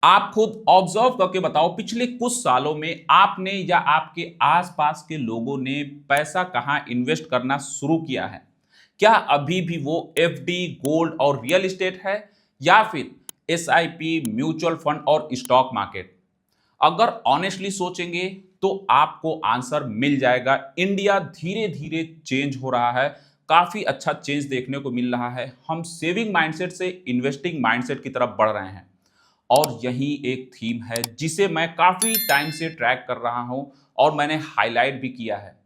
आप खुद ऑब्जर्व करके बताओ पिछले कुछ सालों में आपने या आपके आसपास के लोगों ने पैसा कहाँ इन्वेस्ट करना शुरू किया है? क्या अभी भी वो एफडी, गोल्ड और रियल एस्टेट है या फिर एसआईपी, म्यूचुअल फंड और स्टॉक मार्केट? अगर ऑनेस्टली सोचेंगे तो आपको आंसर मिल जाएगा। इंडिया धीरे धीरे चेंज हो रहा है, काफी अच्छा चेंज देखने को मिल रहा है। हम सेविंग माइंडसेट से इन्वेस्टिंग माइंडसेट की तरफ बढ़ रहे हैं और यही एक थीम है जिसे मैं काफी टाइम से ट्रैक कर रहा हूं और मैंने हाईलाइट भी किया है।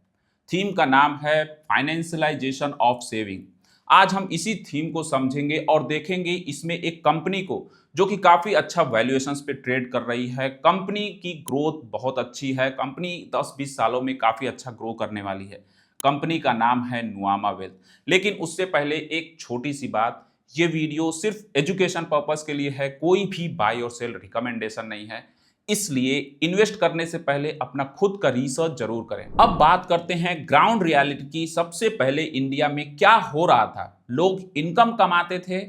थीम का नाम है फाइनेंशियलाइजेशन ऑफ सेविंग। आज हम इसी थीम को समझेंगे और देखेंगे इसमें एक कंपनी को जो कि काफ़ी अच्छा वैल्यूएशंस पे ट्रेड कर रही है। कंपनी की ग्रोथ बहुत अच्छी है, कंपनी 10-20 सालों में काफ़ी अच्छा ग्रो करने वाली है। कंपनी का नाम है नुआमा वेल्थ। लेकिन उससे पहले एक छोटी सी बात, ये वीडियो सिर्फ एजुकेशन पर्पस के लिए है, कोई भी बाय और सेल रिकमेंडेशन नहीं है। इसलिए इन्वेस्ट करने से पहले अपना खुद का रिसर्च जरूर करें। अब बात करते हैं ग्राउंड रियलिटी की। सबसे पहले इंडिया में क्या हो रहा था? लोग इनकम कमाते थे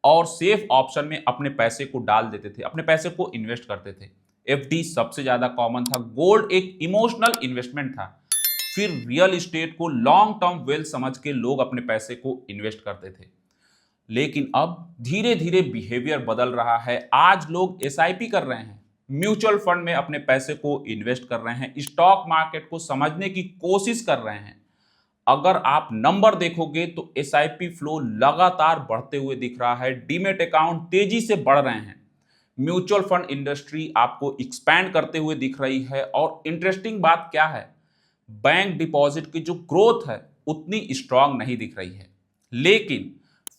और सेफ ऑप्शन में अपने पैसे को डाल देते थे, अपने पैसे को इन्वेस्ट करते थे। एफडी सबसे ज्यादा कॉमन था, गोल्ड एक इमोशनल इन्वेस्टमेंट था, फिर रियल एस्टेट को लॉन्ग टर्म वेल्थ समझ के लोग अपने पैसे को इन्वेस्ट करते थे। लेकिन अब धीरे धीरे बिहेवियर बदल रहा है। आज लोग एसआईपी कर रहे हैं, म्यूचुअल फंड में अपने पैसे को इन्वेस्ट कर रहे हैं, स्टॉक मार्केट को समझने की कोशिश कर रहे हैं। अगर आप नंबर देखोगे तो एसआईपी फ्लो लगातार बढ़ते हुए दिख रहा है, डीमेट अकाउंट तेजी से बढ़ रहे हैं, म्यूचुअल फंड इंडस्ट्री आपको एक्सपैंड करते हुए दिख रही है। और इंटरेस्टिंग बात क्या है, बैंक डिपॉजिट की जो ग्रोथ है उतनी स्ट्रांग नहीं दिख रही है, लेकिन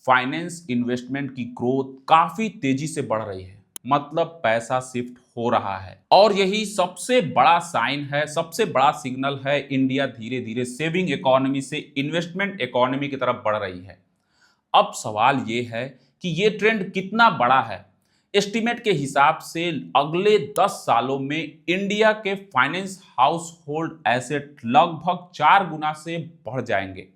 फाइनेंस इन्वेस्टमेंट की ग्रोथ काफी तेजी से बढ़ रही है। मतलब पैसा शिफ्ट हो रहा है और यही सबसे बड़ा साइन है, सबसे बड़ा सिग्नल है। इंडिया धीरे धीरे सेविंग इकोनॉमी से इन्वेस्टमेंट इकोनॉमी की तरफ बढ़ रही है। अब सवाल ये है कि ये ट्रेंड कितना बड़ा है। एस्टीमेट के हिसाब से अगले 10 सालों में इंडिया के फाइनेंस हाउस होल्ड एसेट लगभग 4 गुना से बढ़ जाएंगे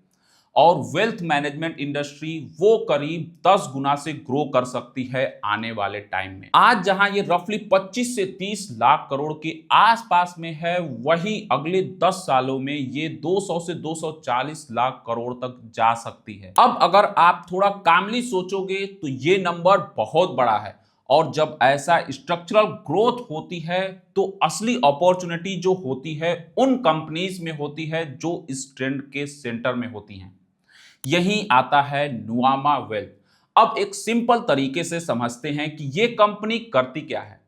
और वेल्थ मैनेजमेंट इंडस्ट्री वो करीब 10 गुना से ग्रो कर सकती है आने वाले टाइम में। आज जहां ये रफली 25 से 30 लाख करोड़ के आसपास में है, वही अगले 10 सालों में ये 200 से 240 लाख करोड़ तक जा सकती है। अब अगर आप थोड़ा कामली सोचोगे तो ये नंबर बहुत बड़ा है और जब ऐसा स्ट्रक्चरल ग्रोथ होती है तो असली अपॉर्चुनिटी जो होती है उन कंपनीज में होती है जो इस ट्रेंड के सेंटर में होती हैं। यही आता है नुआमा वेल्थ। अब एक सिंपल तरीके से समझते हैं कि ये कंपनी करती क्या है।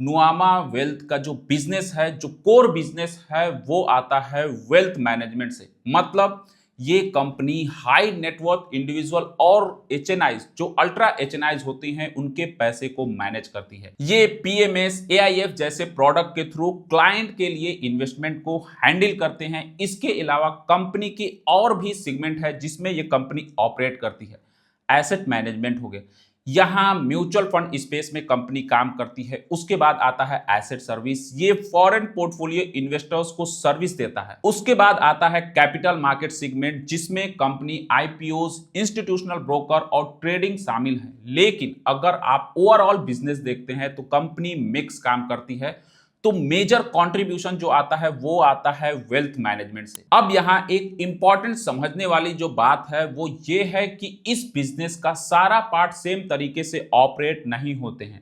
नुआमा वेल्थ का जो बिजनेस है, जो कोर बिजनेस है, वो आता है वेल्थ मैनेजमेंट से। मतलब ये कंपनी हाई नेटवर्थ इंडिविजुअल और एचएनआईज, जो अल्ट्रा एचएनआईज होती हैं, उनके पैसे को मैनेज करती है। ये पीएमएस, एआईएफ जैसे प्रोडक्ट के थ्रू क्लाइंट के लिए इन्वेस्टमेंट को हैंडल करते हैं। इसके अलावा कंपनी की और भी सेगमेंट है जिसमें ये कंपनी ऑपरेट करती है। एसेट मैनेजमेंट हो गया, यहाँ म्यूचुअल फंड स्पेस में कंपनी काम करती है। उसके बाद आता है एसेट सर्विस, ये फॉरेन पोर्टफोलियो इन्वेस्टर्स को सर्विस देता है। उसके बाद आता है कैपिटल मार्केट सेगमेंट जिसमें कंपनी आईपीओज, इंस्टीट्यूशनल ब्रोकर और ट्रेडिंग शामिल है। लेकिन अगर आप ओवरऑल बिजनेस देखते हैं तो कंपनी मिक्स काम करती है। तो मेजर कंट्रीब्यूशन जो आता है वो आता है वेल्थ मैनेजमेंट से। अब यहाँ एक इंपॉर्टेंट समझने वाली जो बात है वो ये है कि इस बिजनेस का सारा पार्ट सेम तरीके से ऑपरेट नहीं होते हैं।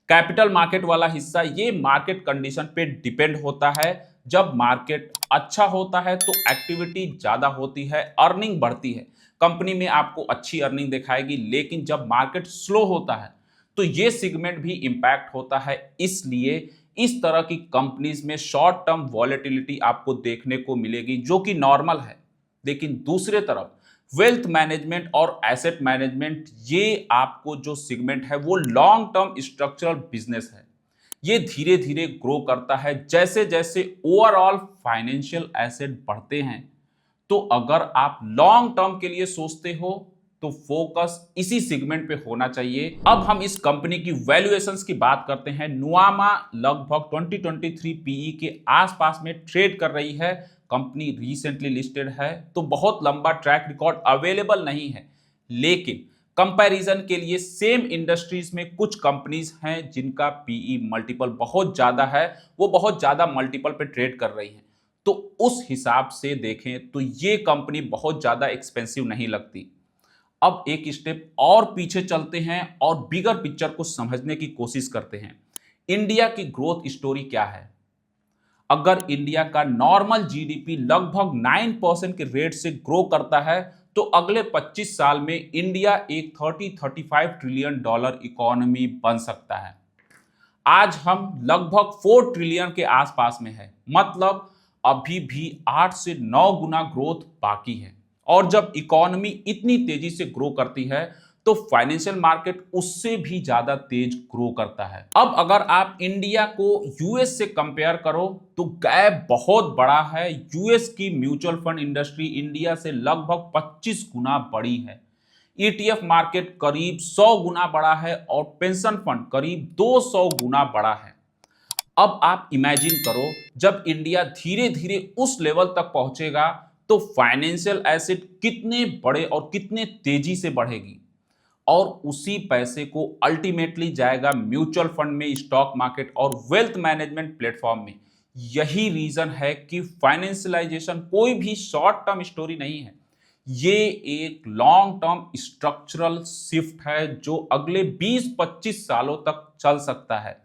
कैपिटल मार्केट वाला हिस्सा ये मार्केट कंडीशन पे डिपेंड होता है। जब मार्केट अच्छा होता है तो एक्टिविटी ज्यादा होती है, अर्निंग बढ़ती है, कंपनी में आपको अच्छी अर्निंग दिखाएगी। लेकिन जब मार्केट स्लो होता है तो ये सेगमेंट भी इंपैक्ट होता है। इसलिए इस तरह की कंपनीज में शॉर्ट टर्म वॉलेटिलिटी आपको देखने को मिलेगी जो कि नॉर्मल है। लेकिन दूसरे तरफ वेल्थ मैनेजमेंट और एसेट मैनेजमेंट, ये आपको जो सेगमेंट है वो लॉन्ग टर्म स्ट्रक्चरल बिजनेस है। ये धीरे धीरे ग्रो करता है जैसे जैसे ओवरऑल फाइनेंशियल एसेट बढ़ते हैं। तो अगर आप लॉन्ग टर्म के लिए सोचते हो तो फोकस इसी सेगमेंट पे होना चाहिए। अब हम इस कंपनी की वैल्यूएशंस की बात करते हैं। नुआमा लगभग 2023 पीई के आसपास में ट्रेड कर रही है। कंपनी रिसेंटली लिस्टेड है तो बहुत लंबा ट्रैक रिकॉर्ड अवेलेबल नहीं है, लेकिन कंपैरिजन के लिए सेम इंडस्ट्रीज में कुछ कंपनीज हैं जिनका पीई मल्टीपल बहुत ज्यादा है, वो बहुत ज्यादा मल्टीपल पे ट्रेड कर रही हैं। तो उस हिसाब से देखें तो ये कंपनी बहुत ज्यादा एक्सपेंसिव नहीं लगती। अब एक स्टेप और पीछे चलते हैं और बिगर पिक्चर को समझने की कोशिश करते हैं। इंडिया की ग्रोथ स्टोरी क्या है? अगर इंडिया का नॉर्मल जीडीपी लगभग 9% के रेट से ग्रो करता है तो अगले 25 साल में इंडिया एक 30-35 ट्रिलियन डॉलर इकोनॉमी बन सकता है। आज हम लगभग 4 ट्रिलियन के आसपास में है, मतलब अभी भी 8 से 9 गुना ग्रोथ बाकी है। और जब इकोनॉमी इतनी तेजी से ग्रो करती है तो फाइनेंशियल मार्केट उससे भी ज्यादा तेज ग्रो करता है। अब अगर आप इंडिया को यूएस से कंपेयर करो तो गैप बहुत बड़ा है। यूएस की म्यूचुअल फंड इंडस्ट्री इंडिया से लगभग 25 गुना बड़ी है। ईटीएफ मार्केट करीब 100 गुना बड़ा है और पेंशन फंड करीब 200 गुना बड़ा है। अब आप इमेजिन करो जब इंडिया धीरे धीरे उस लेवल तक पहुंचेगा तो फाइनेंशियल एसेट कितने बड़े और कितने तेजी से बढ़ेगी, और उसी पैसे को अल्टीमेटली जाएगा म्यूचुअल फंड में, स्टॉक मार्केट और वेल्थ मैनेजमेंट प्लेटफॉर्म में। यही रीजन है कि फाइनेंशियलाइजेशन कोई भी शॉर्ट टर्म स्टोरी नहीं है, ये एक लॉन्ग टर्म स्ट्रक्चरल शिफ्ट है जो अगले 20-25 सालों तक चल सकता है।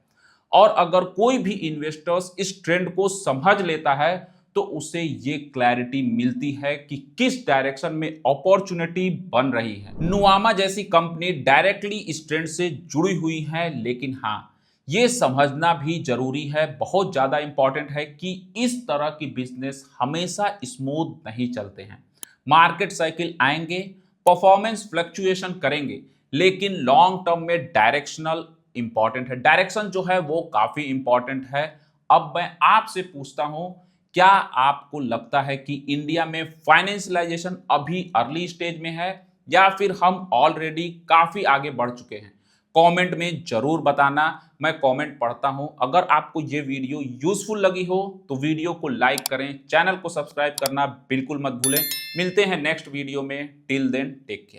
और अगर कोई भी इन्वेस्टर्स इस ट्रेंड को समझ लेता है तो उसे ये क्लैरिटी मिलती है कि किस डायरेक्शन में अपॉर्चुनिटी बन रही है। नुआमा जैसी कंपनी डायरेक्टली इस ट्रेंड से जुड़ी हुई है, लेकिन हाँ, ये समझना भी जरूरी है, बहुत ज्यादा इंपॉर्टेंट है कि इस तरह की बिजनेस हमेशा स्मूथ नहीं चलते हैं। मार्केट साइकिल आएंगे, परफॉर्मेंस फ्लक्चुएशन करेंगे, लेकिन लॉन्ग टर्म में डायरेक्शनल इंपॉर्टेंट है। डायरेक्शन जो है वो काफी इंपॉर्टेंट है। अब मैं आपसे पूछता हूं, क्या आपको लगता है कि इंडिया में फाइनेंशियलाइजेशन अभी अर्ली स्टेज में है या फिर हम ऑलरेडी काफी आगे बढ़ चुके हैं? कमेंट में जरूर बताना, मैं कमेंट पढ़ता हूं। अगर आपको ये वीडियो यूजफुल लगी हो तो वीडियो को लाइक करें, चैनल को सब्सक्राइब करना बिल्कुल मत भूलें। मिलते हैं नेक्स्ट वीडियो में। Till then take care.